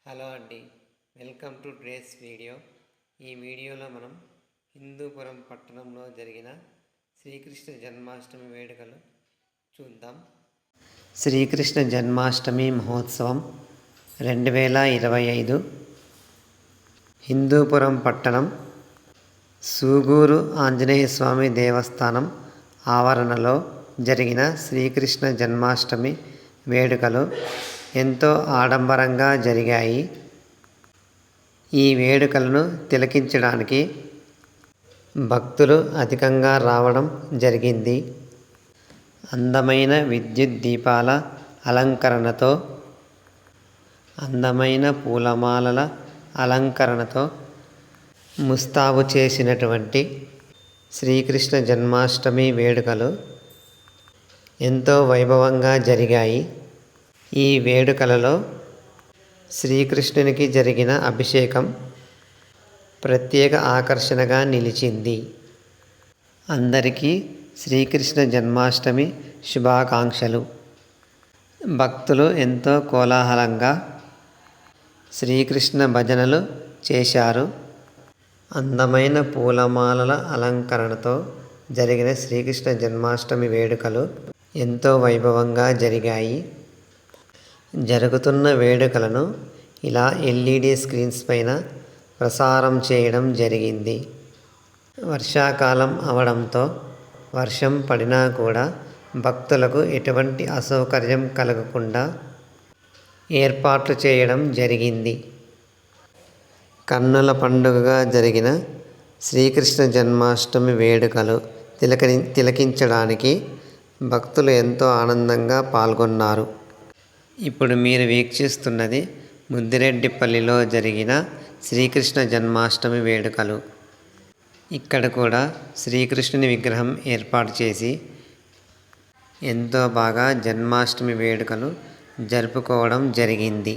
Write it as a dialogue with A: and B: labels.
A: Hello అండి, welcome to dress video. ఈ వీడియోలో మనం హిందూపురం పట్టణంలో జరిగిన శ్రీకృష్ణ జన్మాష్టమి వేడుకలు చూద్దాం. శ్రీకృష్ణ జన్మాష్టమి మహోత్సవం 2025 హిందూపురం పట్టణం సూగూరు ఆంజనేయ స్వామి దేవస్థానం ఆవరణలో జరిగిన శ్రీకృష్ణ జన్మాష్టమి వేడుకలు ఎంతో ఆడంబరంగా జరిగాయి. ఈ వేడుకలను తిలకించడానికి భక్తులు అధికంగా రావడం జరిగింది. అందమైన విద్యుత్ దీపాల అలంకరణతో, అందమైన పూలమాలల అలంకరణతో ముస్తాబు చేసినటువంటి శ్రీకృష్ణ జన్మాష్టమి వేడుకలు ఎంతో వైభవంగా జరిగాయి. ఈ వేడుకలలో శ్రీకృష్ణునికి జరిగిన అభిషేకం ప్రత్యేక ఆకర్షణగా నిలిచింది. అందరికీ శ్రీకృష్ణ జన్మాష్టమి శుభాకాంక్షలు. భక్తులు ఎంతో కోలాహలంగా శ్రీకృష్ణ భజనలు చేశారు. అందమైన పూలమాలల అలంకరణతో జరిగిన శ్రీకృష్ణ జన్మాష్టమి వేడుకలు ఎంతో వైభవంగా జరిగాయి. జరుగుతున్న వేడుకలను ఇలా ఎల్ఈడి స్క్రీన్స్ పైన ప్రసారం చేయడం జరిగింది. వర్షాకాలం అవడంతో వర్షం పడినా కూడా భక్తులకు ఎటువంటి అసౌకర్యం కలగకుండా ఏర్పాట్లు చేయడం జరిగింది. కన్నుల పండుగగా జరిగిన శ్రీకృష్ణ జన్మాష్టమి వేడుకలు తిలకించడానికి భక్తులు ఎంతో ఆనందంగా పాల్గొన్నారు. ఇప్పుడు మీరు వీక్షిస్తున్నది ముద్దిరెడ్డిపల్లిలో జరిగిన శ్రీకృష్ణ జన్మాష్టమి వేడుకలు. ఇక్కడ కూడా శ్రీకృష్ణుని విగ్రహం ఏర్పాటు చేసి ఎంతో బాగా జన్మాష్టమి వేడుకలు జరుపుకోవడం జరిగింది.